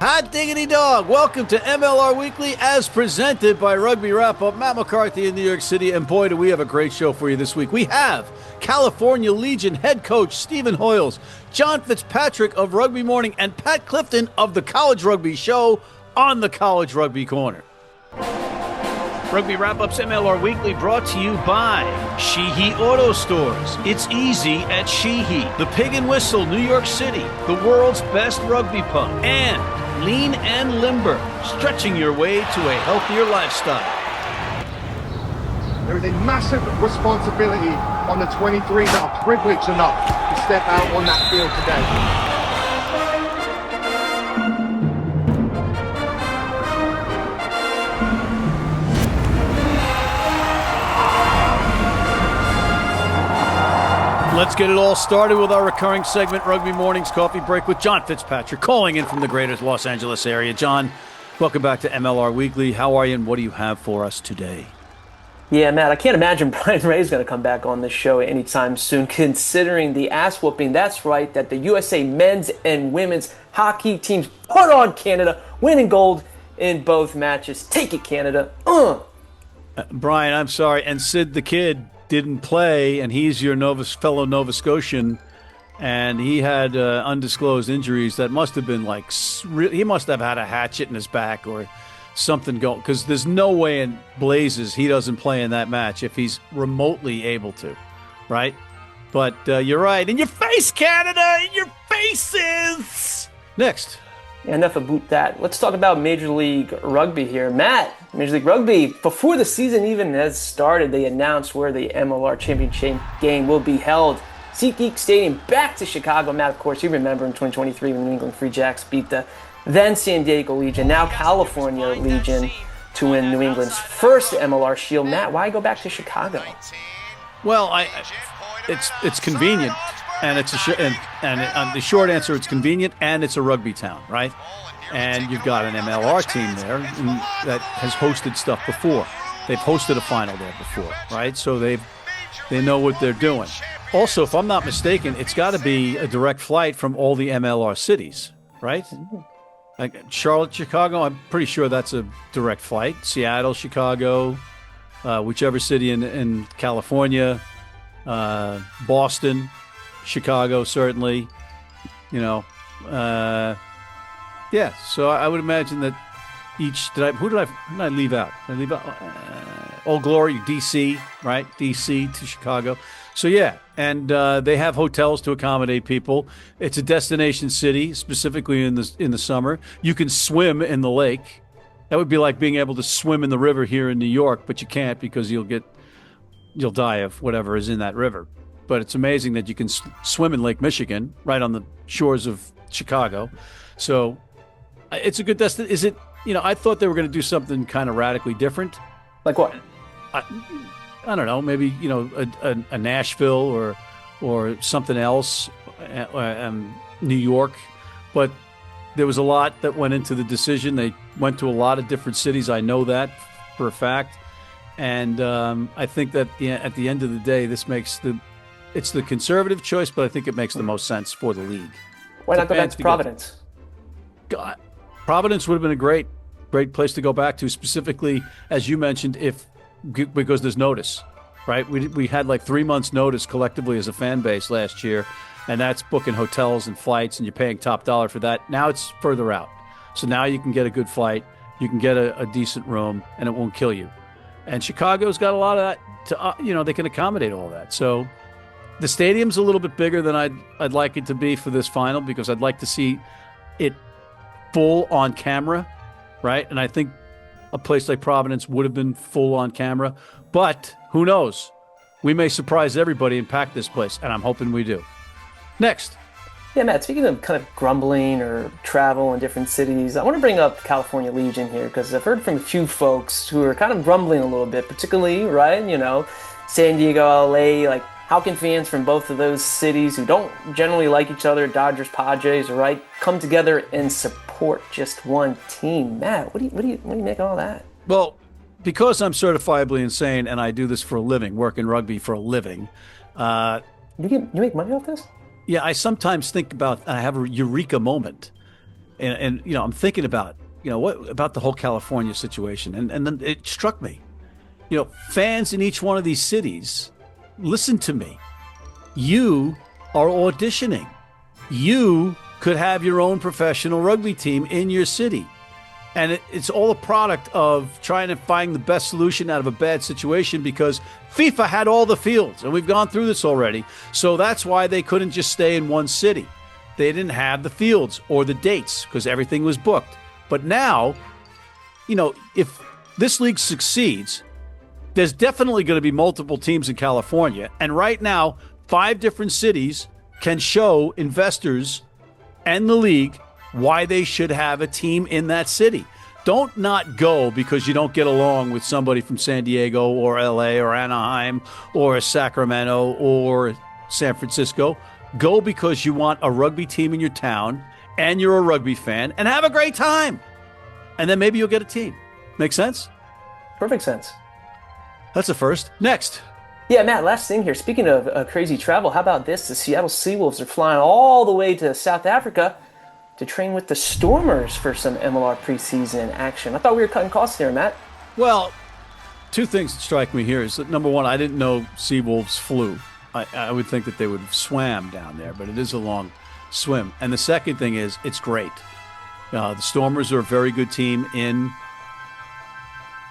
Hot diggity dog. Welcome to MLR Weekly as presented by Rugby Wrap-Up. Matt McCarthy in New York City. And boy, do we have a great show for you this week. We have California Legion head coach Stephen Hoiles, John Fitzpatrick of Rugby Morning, and Pat Clifton of the College Rugby Show on the College Rugby Corner. Rugby Wrap-Up's MLR Weekly brought to you by Sheehy Auto Stores. It's easy at Sheehy. The Pig and Whistle, New York City, the world's best rugby pub. And Lean and Limber, stretching your way to a healthier lifestyle. There is a massive responsibility on the 23 that are privileged enough to step out on that field today. Let's get it all started with our recurring segment, Rugby Mornings Coffee Break with John Fitzpatrick, calling in from the greater Los Angeles area. John, welcome back to MLR Weekly. How are you, and what do you have for us today? Yeah, Matt, I can't imagine Brian Ray's going to come back on this show anytime soon, considering the ass-whooping, that's right, that the USA men's and women's hockey teams put on Canada, winning gold in both matches. Take it, Canada. Brian, I'm sorry, and Sid the Kid didn't play, and he's your fellow Nova Scotian, and he had undisclosed injuries that must have been like, he must have had a hatchet in his back or something going, because there's no way in blazes he doesn't play in that match if he's remotely able to, right? But you're right. In your face, Canada! In your faces! Next. Enough about that. Let's talk about Major League Rugby here. Matt, Major League Rugby, before the season even has started, they announced where the MLR Championship game will be held. SeatGeek Stadium, back to Chicago. Matt, of course, you remember in 2023 when New England Free Jacks beat the then San Diego Legion, now California Legion, to win New England's first MLR Shield. Matt, why go back to Chicago? Well, it's convenient. And it's the short answer, it's convenient, and it's a rugby town, right? And you've got an MLR team there that has hosted stuff before. They've hosted a final there before, right? So they know what they're doing. Also, if I'm not mistaken, it's got to be a direct flight from all the MLR cities, right? Like Charlotte, Chicago, I'm pretty sure that's a direct flight. Seattle, Chicago, whichever city in California, Boston, Chicago, certainly, yeah. So I would imagine that who did I leave out? Did I leave out Old Glory, DC, right? DC to Chicago. So yeah, and they have hotels to accommodate people. It's a destination city, specifically in the summer. You can swim in the lake. That would be like being able to swim in the river here in New York, but you can't because you'll die of whatever is in that river. But it's amazing that you can swim in Lake Michigan right on the shores of Chicago. So it's a good destination. Is it, I thought they were going to do something kind of radically different. Like what? I don't know, maybe, a Nashville or something else, New York. But there was a lot that went into the decision. They went to a lot of different cities. I know that for a fact. And I think that at the end of the day, it's the conservative choice, but I think it makes the most sense for the league. Why not go back to Providence? God, Providence would have been a great place to go back to, specifically, as you mentioned, because there's notice, right? We had like 3 months notice collectively as a fan base last year, and that's booking hotels and flights, and you're paying top dollar for that. Now it's further out. So now you can get a good flight, you can get a decent room, and it won't kill you. And Chicago's got a lot of that they can accommodate all that. So the stadium's a little bit bigger than I'd like it to be for this final, because I'd like to see it full on camera, right? And I think a place like Providence would have been full on camera. But who knows? We may surprise everybody and pack this place, and I'm hoping we do. Next. Yeah, Matt, speaking of kind of grumbling or travel in different cities, I want to bring up California Legion here, because I've heard from a few folks who are kind of grumbling a little bit, particularly, right, San Diego, LA, like, how can fans from both of those cities who don't generally like each other, Dodgers, Padres, right, come together and support just one team? Matt, what do you make of all that? Well, because I'm certifiably insane and I do this for a living, work in rugby for a living. You make money off this? Yeah, I sometimes think about, I have a eureka moment. And I'm thinking about, what about the whole California situation. And then it struck me, fans in each one of these cities, listen to me. You are auditioning. You could have your own professional rugby team in your city. And it's all a product of trying to find the best solution out of a bad situation, because FIFA had all the fields, and we've gone through this already. So that's why they couldn't just stay in one city. They didn't have the fields or the dates because everything was booked. But now, if this league succeeds, there's definitely going to be multiple teams in California. And right now, 5 different cities can show investors and the league why they should have a team in that city. Don't not go because you don't get along with somebody from San Diego or LA or Anaheim or Sacramento or San Francisco. Go because you want a rugby team in your town and you're a rugby fan, and have a great time. And then maybe you'll get a team. Make sense? Perfect sense. That's the first. Next. Yeah, Matt, last thing here. Speaking of crazy travel, how about this? The Seattle Seawolves are flying all the way to South Africa to train with the Stormers for some MLR preseason action. I thought we were cutting costs here, Matt. Well, 2 things that strike me here is that, number one, I didn't know Seawolves flew. I would think that they would have swam down there, but it is a long swim. And the second thing is, it's great. The Stormers are a very good team in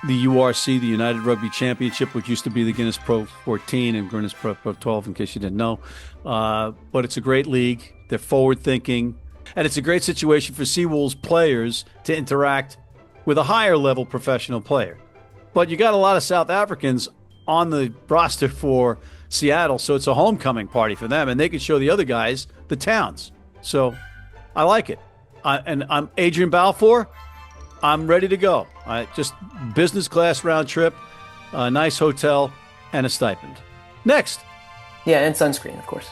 the URC, the United Rugby Championship, which used to be the Guinness Pro 14 and Guinness Pro 12, in case you didn't know. But it's a great league. They're forward-thinking. And it's a great situation for Seawolves players to interact with a higher-level professional player. But you got a lot of South Africans on the roster for Seattle, so it's a homecoming party for them, and they can show the other guys the towns. So I like it. And I'm Adrian Balfour. I'm ready to go. Just business class round trip, a nice hotel, and a stipend. Next. Yeah, and sunscreen, of course.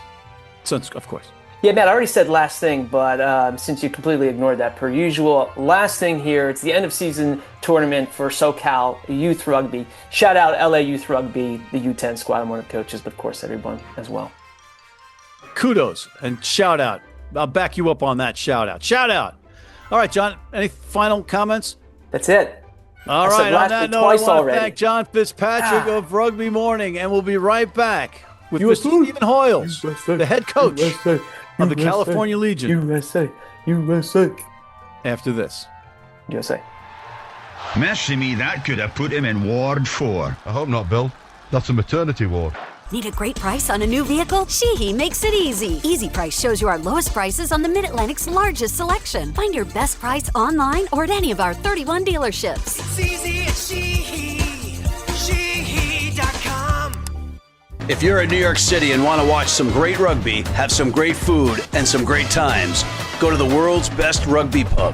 Of course. Yeah, Matt, I already said last thing, but since you completely ignored that per usual, last thing here, it's the end of season tournament for SoCal Youth Rugby. Shout out LA Youth Rugby, the U10 squad and one of the coaches, but of course everyone as well. Kudos and shout out. I'll back you up on that shout out. Shout out. All right, John, any final comments? That's it. All right, on that note, I want to thank John Fitzpatrick of Rugby Morning, and we'll be right back with Mr. Stephen Hoiles, the head coach of the California Legion. USA. After this. USA. Mercy me, that could have put him in Ward 4. I hope not, Bill. That's a maternity ward. Need a great price on a new vehicle? Sheehy makes it easy. Easy Price shows you our lowest prices on the Mid-Atlantic's largest selection. Find your best price online or at any of our 31 dealerships. It's easy at Sheehy. Sheehy.com. If you're in New York City and want to watch some great rugby, have some great food, and some great times, go to the world's best rugby pub,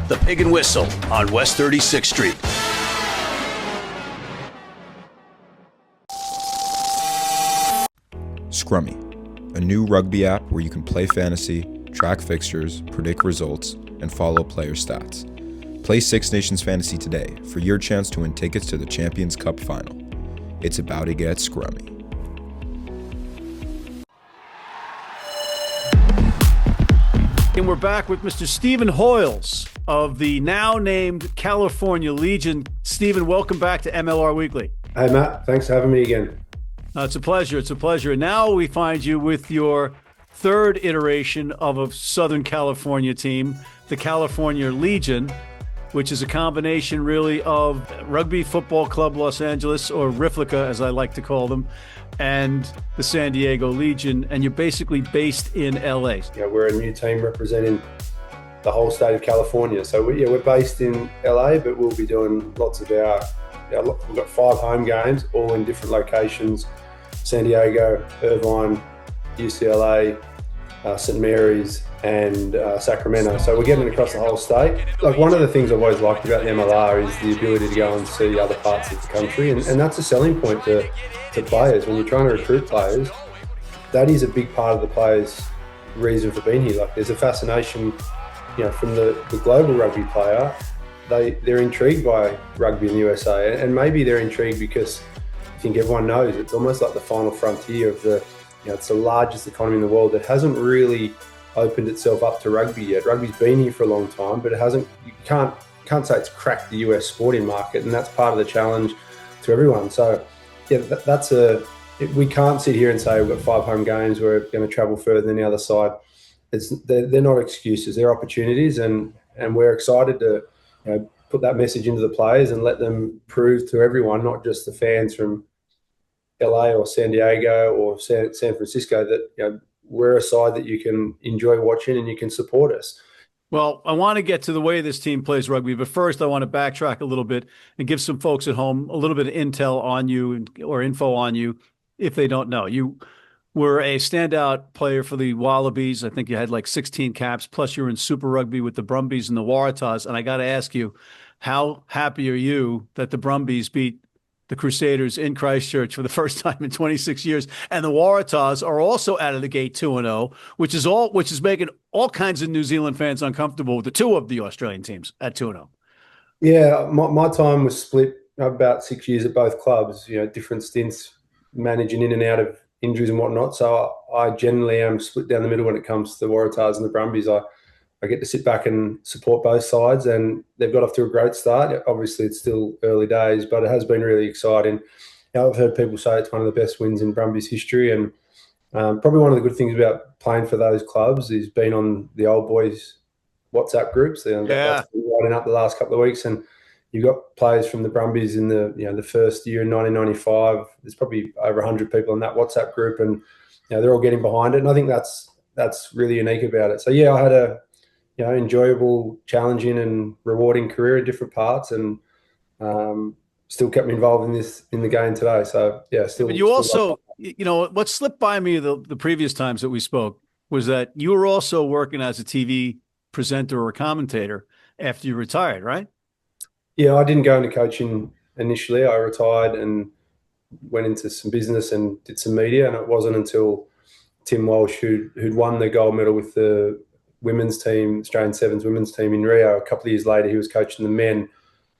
the Pig and Whistle on West 36th Street. Scrummy, a new rugby app where you can play fantasy, track fixtures, predict results, and follow player stats. Play Six Nations Fantasy today for your chance to win tickets to the Champions Cup final. It's about to get scrummy. And we're back with Mr. Stephen Hoiles of the now named California Legion. Stephen, welcome back to MLR Weekly. Hey, Matt. Thanks for having me again. It's a pleasure. It's a pleasure. And now we find you with your third iteration of a Southern California team, the California Legion, which is a combination really of Rugby Football Club Los Angeles, or RIFLICA as I like to call them, and the San Diego Legion. And you're basically based in LA. Yeah, we're a new team representing the whole state of California. So we're based in LA, but we'll be doing lots of we've got 5 home games, all in different locations: San Diego, Irvine, UCLA, St. Mary's, and Sacramento. So we're getting across the whole state. Like, one of the things I've always liked about the MLR is the ability to go and see other parts of the country, and that's a selling point to players. When you're trying to recruit players, that is a big part of the players' reason for being here. Like, there's a fascination, from the global rugby player. They're intrigued by rugby in the USA, and maybe they're intrigued because I think everyone knows it's almost like the final frontier of it's the largest economy in the world that hasn't really opened itself up to rugby yet. Rugby's been here for a long time, but it hasn't. You can't say it's cracked the US sporting market, and that's part of the challenge to everyone. So, yeah, we can't sit here and say we've got 5 home games, we're going to travel further than the other side. They're not excuses, they're opportunities, and we're excited to put that message into the players and let them prove to everyone, not just the fans from LA or San Diego or San Francisco, that we're a side that you can enjoy watching and you can support us. Well, I want to get to the way this team plays rugby, but first I want to backtrack a little bit and give some folks at home a little bit of intel on you or info on you if they don't know. You were a standout player for the Wallabies. I think you had like 16 caps, plus you were in Super Rugby with the Brumbies and the Waratahs. And I got to ask you, how happy are you that the Brumbies beat the Crusaders in Christchurch for the first time in 26 years? And the Waratahs are also out of the gate 2-0, which is making all kinds of New Zealand fans uncomfortable with the 2 of the Australian teams at 2-0. Yeah, my time was split about 6 years at both clubs, different stints managing in and out of injuries and whatnot. So I generally am split down the middle when it comes to the Waratahs and the Brumbies. I get to sit back and support both sides, and they've got off to a great start. Obviously, it's still early days, but it has been really exciting. I've heard people say it's one of the best wins in Brumbies history, and probably one of the good things about playing for those clubs is being on the old boys WhatsApp groups. That's been lighting up the last couple of weeks, and you've got players from the Brumbies in the first year in 1995. There's probably over 100 people in that WhatsApp group, and they're all getting behind it. And I think that's really unique about it. So yeah, I had a enjoyable, challenging, and rewarding career in different parts, and still kept me involved in the game today. So yeah, still. But you also, what slipped by me the previous times that we spoke was that you were also working as a TV presenter or commentator after you retired, right? Yeah, I didn't go into coaching initially. I retired and went into some business and did some media, and it wasn't until Tim Walsh, who'd won the gold medal with the women's team, Australian Sevens women's team in Rio. A couple of years later, he was coaching the men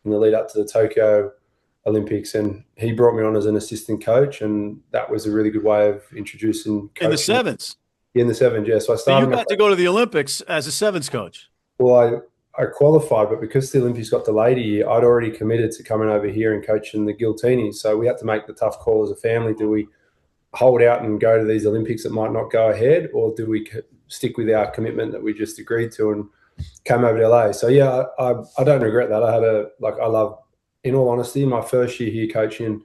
in the lead up to the Tokyo Olympics, and he brought me on as an assistant coach, and that was a really good way of introducing coaching. In the sevens? In the sevens, yeah. So I started. So you got to go to the Olympics as a sevens coach? Well, I qualified, but because the Olympics got delayed a year, I'd already committed to coming over here and coaching the Giltinis. So we had to make the tough call as a family. Do we hold out and go to these Olympics that might not go ahead, or do we stick with our commitment that we just agreed to and came over to LA? So yeah, I don't regret that. I love, in all honesty, my first year here coaching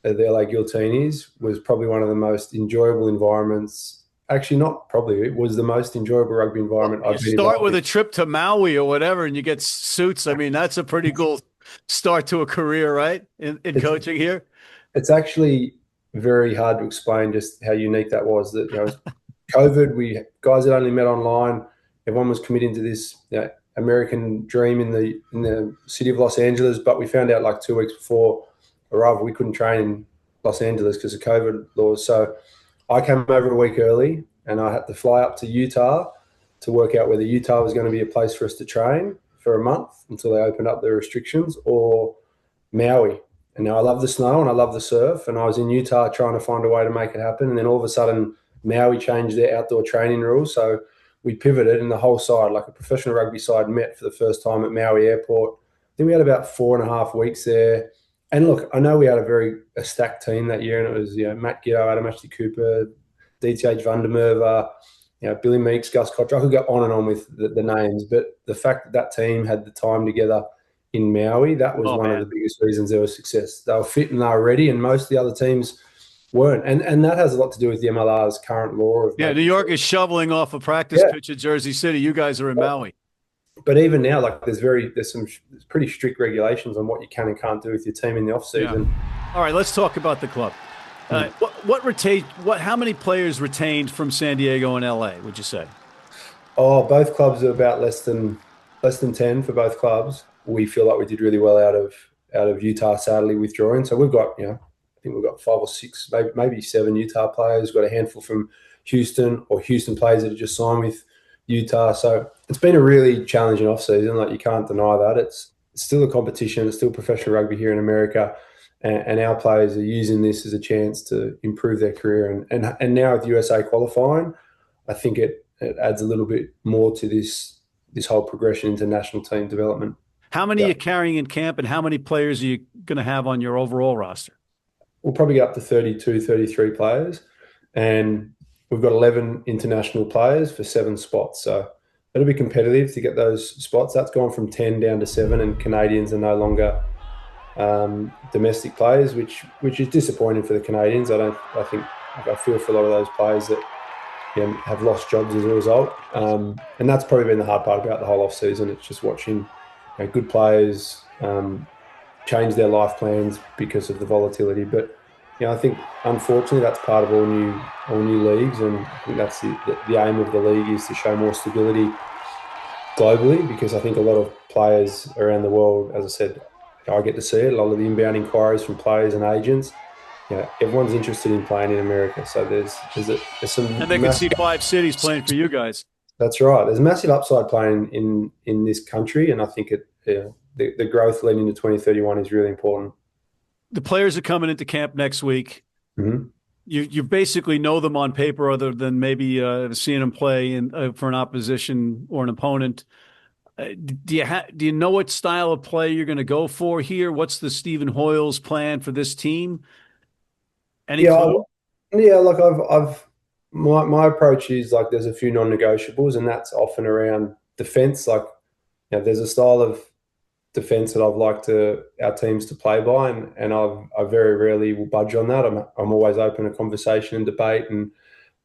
the LA Giltinis was probably one of the most enjoyable environments. Actually, not probably. It was the most enjoyable rugby environment I've been in. Start with a trip to Maui or whatever, and you get suits. I mean, that's a pretty cool start to a career, right? In coaching here. It's actually very hard to explain just how unique that was. That COVID, guys had only met online. Everyone was committing to this American dream in the city of Los Angeles, but we found out like 2 weeks before arrival we couldn't train in Los Angeles because of COVID laws. So I came over a week early, and I had to fly up to Utah to work out whether Utah was going to be a place for us to train for a month until they opened up the restrictions, or Maui. And now I love the snow and I love the surf, and I was in Utah trying to find a way to make it happen. And then all of a sudden, Maui changed their outdoor training rules. So we pivoted, and the whole side, like a professional rugby side, met for the first time at Maui Airport. Then we had about 4.5 weeks there. And look, I know we had a stacked team that year, and it was Matt Giddo, Adam Ashley Cooper, DTH Van der Merwe, Billy Meeks, Gus Kocher. I could go on and on with the names, but the fact that team had the time together in Maui, that was one of the biggest reasons there was success. They were fit and they were ready, and most of the other teams weren't. And that has a lot to do with the MLR's current law. New York is shoveling off a practice pitch at Jersey City. You guys are in Maui. But even now, like there's some pretty strict regulations on what you can and can't do with your team in the off season. Yeah. All right, let's talk about the club. How many players retained from San Diego and LA, would you say? Oh, both clubs are about less than 10 for both clubs. We feel like we did really well out of Utah, sadly withdrawing. So we've got, I think we've got 5 or 6, maybe 7 Utah players. We've got a handful from Houston, or Houston players that have just signed with Utah. So it's been a really challenging off season. Like, you can't deny that. It's still a competition. It's still professional rugby here in America. And our players are using this as a chance to improve their career. And now with USA qualifying, I think it it adds a little bit more to this whole progression into national team development. How many are you carrying in camp, and how many players are you going to have on your overall roster? We'll probably get up to 32, 33 players, and we've got 11 international players for 7 spots. So it'll be competitive to get those spots. That's gone from 10 down to 7, and Canadians are no longer domestic players, which is disappointing for the Canadians. I feel for a lot of those players that have lost jobs as a result, and that's probably been the hard part about the whole off season. It's just watching good players change their life plans because of the volatility. But I think unfortunately that's part of all new leagues, and I think that's the aim of the league is to show more stability globally, because I think a lot of players around the world, as I said, I get to see it. A lot of the inbound inquiries from players and agents. Everyone's interested in playing in America, so there's some. And they can see 5 cities playing for you guys. That's right. There's massive upside playing in this country, and I think the growth leading into 2031 is really important. The players are coming into camp next week. Mm-hmm. You basically know them on paper, other than maybe seeing them play for an opposition or an opponent. Do you know what style of play you're going to go for here? What's the Stephen Hoiles plan for this team? Any clue? Like my approach is like there's a few non-negotiables, and that's often around defense. Like there's a style of defense that I've liked our teams to play by, and I very rarely will budge on that. I'm always open to conversation and debate and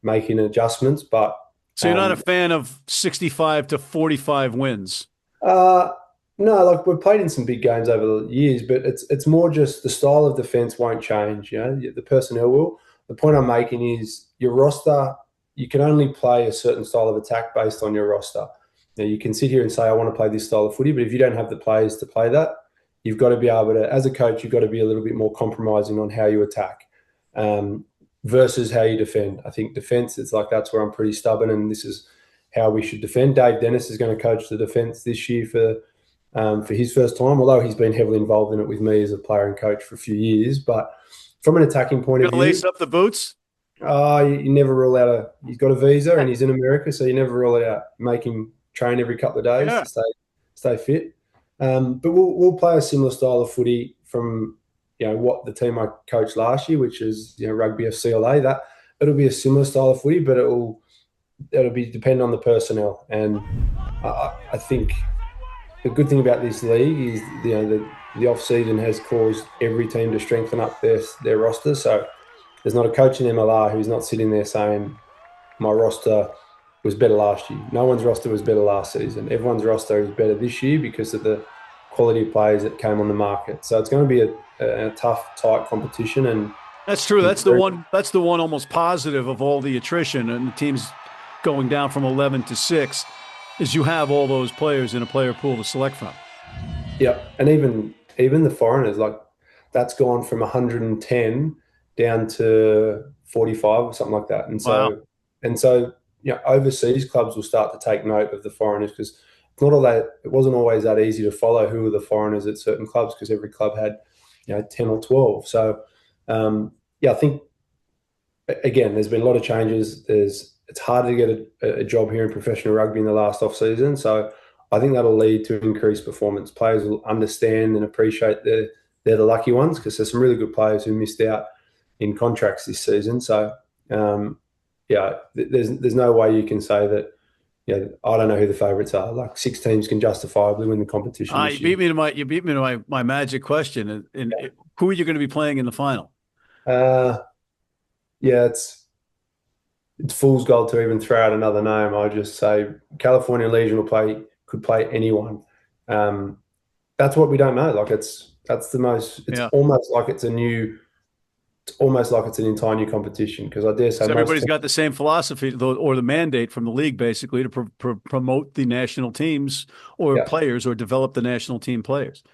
making adjustments. But so you're not a fan of 65 to 45 wins? No, like we've played in some big games over the years, but it's more just the style of defense won't change. The personnel will. The point I'm making is your roster, you can only play a certain style of attack based on your roster. Now, you can sit here and say, I want to play this style of footy, but if you don't have the players to play that, you've got to be able to, as a coach, you've got to be a little bit more compromising on how you attack versus how you defend. I think defense, it's like that's where I'm pretty stubborn, and this is how we should defend. Dave Dennis is going to coach the defense this year for his first time, although he's been heavily involved in it with me as a player and coach for a few years. But from an attacking point of view, lace up the boots. You never rule out he's got a visa and he's in America, so you never rule it out. Make him train every couple of days to stay fit. But we'll play a similar style of footy from what the team I coached last year, which is Rugby FCLA. That it'll be a similar style of footy, but it'll be depend on the personnel. And I think the good thing about this league is the off season has caused every team to strengthen up their roster. So there's not a coach in MLR who's not sitting there saying my roster was better last year. No one's roster was better last season. Everyone's roster is better this year because of the quality of players that came on the market. So it's going to be a tough, tight competition. And that's true. That's the one almost positive of all the attrition and the teams going down from 11 to 6. Is you have all those players in a player pool to select from. Yeah, and even the foreigners, like that's gone from 110 down to 45 or something like that. And so overseas clubs will start to take note of the foreigners, because it wasn't always that easy to follow who were the foreigners at certain clubs, because every club had 10 or 12. So I think again there's been a lot of changes. It's hard to get a job here in professional rugby in the last off season. So I think that'll lead to increased performance. Players will understand and appreciate they're the lucky ones, because there's some really good players who missed out in contracts this season. So there's no way you can say that. I don't know who the favourites are. Like 6 teams can justifiably win the competition. You beat me to my magic question. And who are you going to be playing in the final? It's fool's gold to even throw out another name. I just say California Legion could play anyone. That's what we don't know. Like almost like it's an entire new competition, because I dare say everybody's got the same philosophy or the mandate from the league basically to promote the national teams or players, or develop the national team players.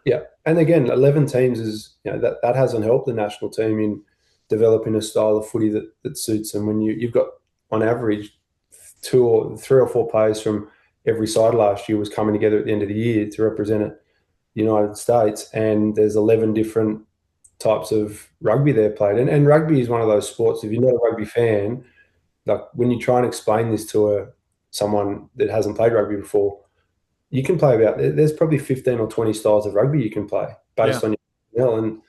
Yeah, and again, 11 teams is that hasn't helped the national team in developing a style of footy that suits them. When you've got on average 3 or 4 players from every side last year was coming together at the end of the year to represent the United States, and there's 11 different types of rugby they're played. And rugby is one of those sports, if you're not a rugby fan, like when you try and explain this to someone that hasn't played rugby before, you can play there's probably 15 or 20 styles of rugby you can play based on your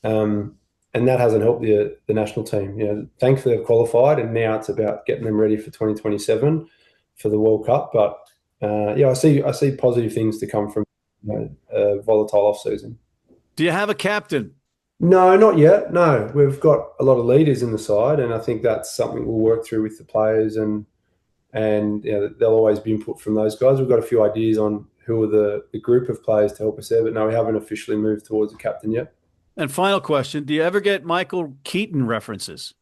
and that hasn't helped the national team. Thankfully they've qualified, and now it's about getting them ready for 2027 for the World Cup. But I see positive things to come from a volatile off season. Do you have a captain? No, not yet. No, we've got a lot of leaders in the side, and I think that's something we'll work through with the players, and there'll always be input from those guys. We've got a few ideas on who are the group of players to help us there, but no, we haven't officially moved towards a captain yet. And final question, do you ever get Michael Keaton references?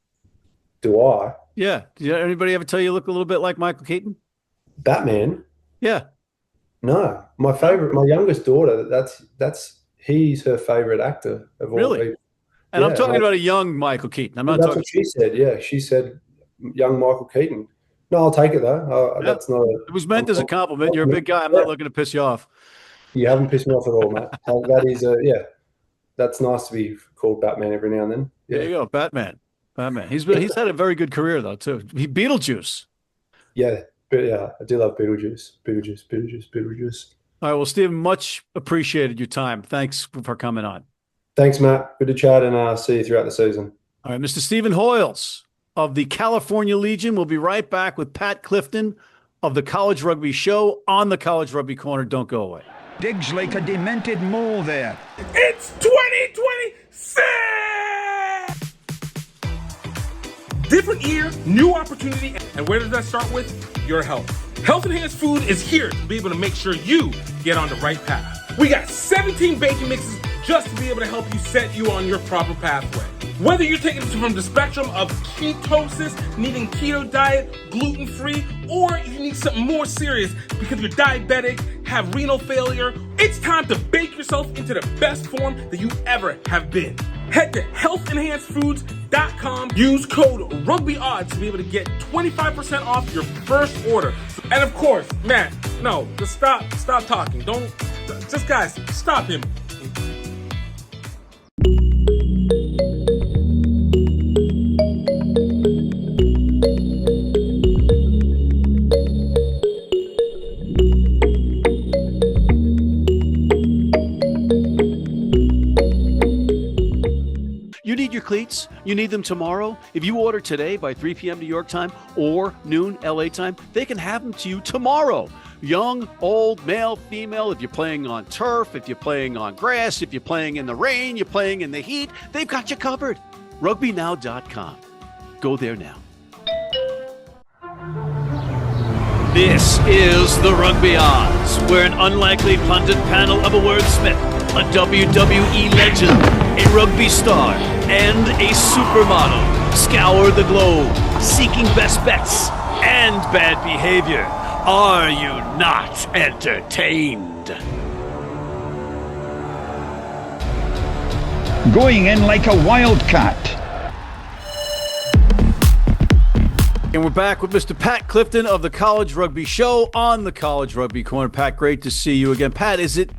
Do I? Yeah. Did anybody ever tell you look a little bit like Michael Keaton? Batman? Yeah. No. My youngest daughter, he's her favorite actor of all people. And I'm talking about a young Michael Keaton. I'm not that's talking. What she said. Yeah, she said young Michael Keaton. No, I'll take it though. That's not. It was meant as a compliment. You're a big guy. I'm not looking to piss you off. You haven't pissed me off at all, Matt. That is that's nice to be called Batman every now and then. Yeah. There you go, Batman. He's had a very good career though too. Beetlejuice. Yeah, I do love Beetlejuice. All right, well, Stephen, much appreciated your time. Thanks for coming on. Thanks, Matt. Good to chat, and I'll see you throughout the season. All right, Mr. Stephen Hoiles of the California Legion. We'll be right back with Pat Clifton of the College Rugby Show on the College Rugby Corner. Don't go away. Digs like a demented mole there. It's 2026! Different year, new opportunity, and where does that start with? Your health. Health Enhanced Food is here to be able to make sure you get on the right path. We got 17 baking mixes just to be able to help you set you on your proper pathway. Whether you're taking it from the spectrum of ketosis, needing keto diet, gluten-free, or you need something more serious because you're diabetic, have renal failure, it's time to bake yourself into the best form that you ever have been. Head to healthenhancedfoods.com, use code RugbyOdds to be able to get 25% off your first order. And of course, Matt, no, just stop talking. Guys, stop him. You need your cleats? You need them tomorrow? If you order today by 3 p.m. New York time or noon LA time, they can have them to you tomorrow. Young, old, male, female, if you're playing on turf, if you're playing on grass, if you're playing in the rain, you're playing in the heat, they've got you covered. RugbyNow.com. Go there now. This is the Rugby Odds, where an unlikely pundit panel of a wordsmith, a WWE legend, a rugby star, and a supermodel scour the globe, seeking best bets and bad behavior. Are you not entertained? Going in like a wildcat. And we're back with Mr. Pat Clifton of the College Rugby Show on the College Rugby Corner. Pat, great to see you again. Pat, is it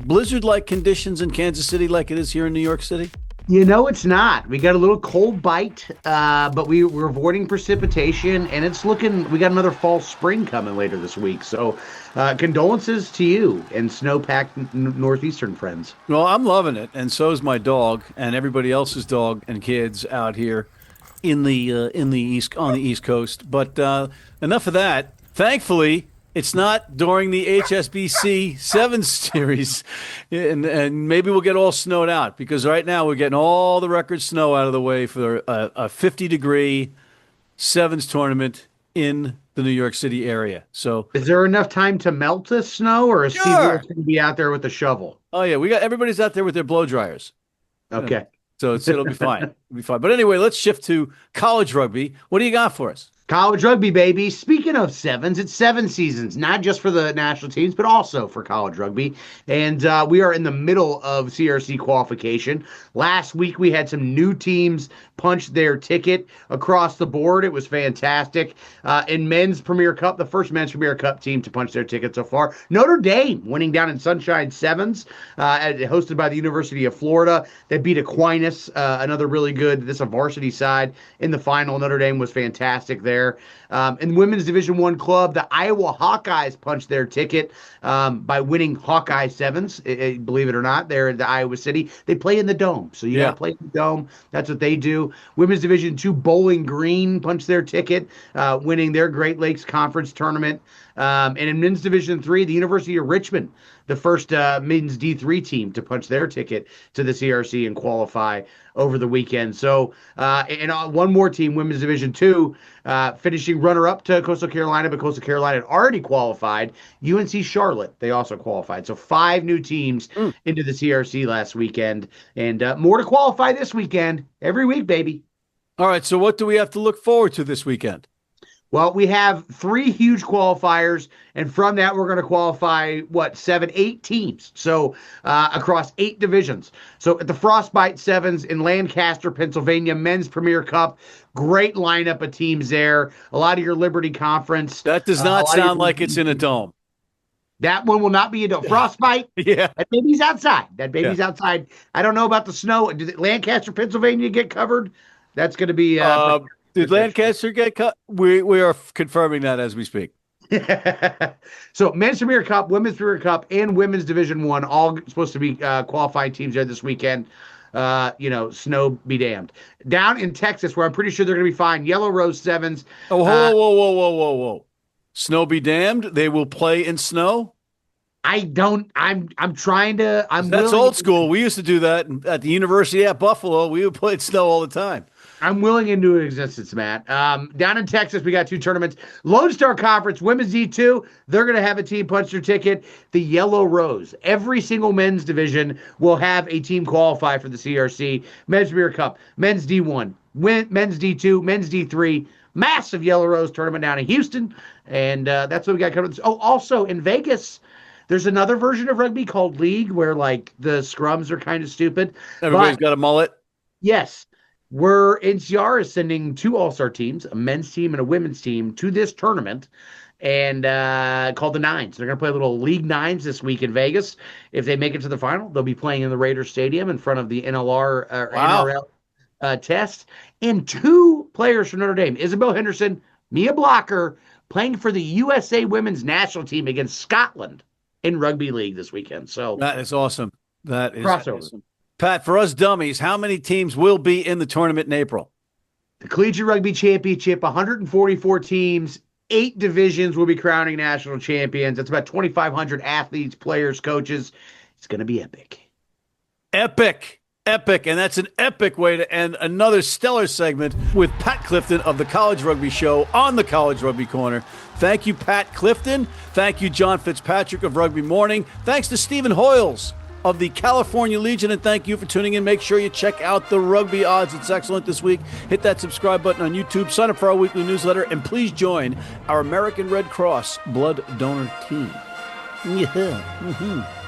blizzard-like conditions in Kansas City like it is here in New York City? It's not. We got a little cold bite, but we're avoiding precipitation, and it's looking, we got another fall spring coming later this week. So condolences to you and snow-packed Northeastern friends. Well, I'm loving it, and so is my dog and everybody else's dog and kids out here on the East Coast. But enough of that. Thankfully, it's not during the HSBC Sevens series, and maybe we'll get all snowed out, because right now we're getting all the record snow out of the way for a 50-degree Sevens tournament in the New York City area. So, is there enough time to melt the snow, or is Steve going to be out there with a shovel? Oh yeah, everybody's out there with their blow dryers. Okay. So it'll be fine. It'll be fine. But anyway, let's shift to college rugby. What do you got for us? College rugby, baby. Speaking of sevens, it's 7 seasons, not just for the national teams, but also for college rugby. And we are in the middle of CRC qualification. Last week, we had some new teams punch their ticket across the board. It was fantastic. In men's Premier Cup, the first men's Premier Cup team to punch their ticket so far, Notre Dame winning down in Sunshine Sevens, hosted by the University of Florida. They beat Aquinas, another really good, this a varsity side in the final. Notre Dame was fantastic there. there. In Women's Division I club, the Iowa Hawkeyes punched their ticket by winning Hawkeye Sevens. Believe it or not, they're in the Iowa City. They play in the Dome, so you got to play in the Dome. That's what they do. Women's Division II, Bowling Green punched their ticket, winning their Great Lakes Conference tournament. And in Men's Division III, the University of Richmond, the first men's D3 team to punch their ticket to the CRC and qualify over the weekend. So, and one more team, Women's Division II, finishing runner-up to Coastal Carolina, but Coastal Carolina had already qualified. UNC Charlotte, they also qualified. So 5 new teams into the CRC last weekend, and more to qualify this weekend. Every week, baby. All right, so what do we have to look forward to this weekend? Well, we have 3 huge qualifiers, and from that, we're going to qualify, 7, 8 teams. So across 8 divisions. So at the Frostbite Sevens in Lancaster, Pennsylvania, Men's Premier Cup, great lineup of teams there. A lot of your Liberty Conference. That does not sound like it's in a dome. That one will not be a Frostbite. Yeah. That baby's outside. Outside. I don't know about the snow. Did Lancaster, Pennsylvania get covered? That's going to be... did Lancaster get cut? We are confirming that as we speak. So Men's Premier Cup, Women's Premier Cup, and Women's Division I, all supposed to be qualifying teams there this weekend. Snow be damned. Down in Texas, where I'm pretty sure they're going to be fine, Yellow Rose Sevens. Oh, whoa. Snow be damned. They will play in snow? I'm trying to. That's old school. We used to do that at the University at Buffalo. We would play in snow all the time. I'm willing into existence, Matt. Down in Texas, we got 2 tournaments. Lone Star Conference, Women's D2, they're going to have a team punch their ticket. The Yellow Rose. Every single men's division will have a team qualify for the CRC. Men's Premier Cup, Men's D1, Men's D2, Men's D3. Massive Yellow Rose tournament down in Houston. And that's what we got coming. Oh, also in Vegas, there's another version of rugby called League where, the scrums are kind of stupid. Everybody's got a mullet? Yes. NCR is sending 2 all-star teams, a men's team and a women's team, to this tournament, and called the Nines. They're going to play a little League Nines this week in Vegas. If they make it to the final, they'll be playing in the Raiders Stadium in front of the NRL test. And 2 players from Notre Dame, Isabel Henderson, Mia Blocker, playing for the USA Women's National Team against Scotland in Rugby League this weekend. So that is awesome. That is crossover. Awesome. Pat, for us dummies, how many teams will be in the tournament in April? The Collegiate Rugby Championship, 144 teams, 8 divisions will be crowning national champions. That's about 2,500 athletes, players, coaches. It's going to be epic. Epic. And that's an epic way to end another stellar segment with Pat Clifton of the College Rugby Show on the College Rugby Corner. Thank you, Pat Clifton. Thank you, John Fitzpatrick of Rugby Morning. Thanks to Stephen Hoiles of the California Legion, and thank you for tuning in. Make sure you check out the Rugby Odds. It's excellent this week. Hit that subscribe button on YouTube, sign up for our weekly newsletter, and please join our American Red Cross blood donor team. Yeah.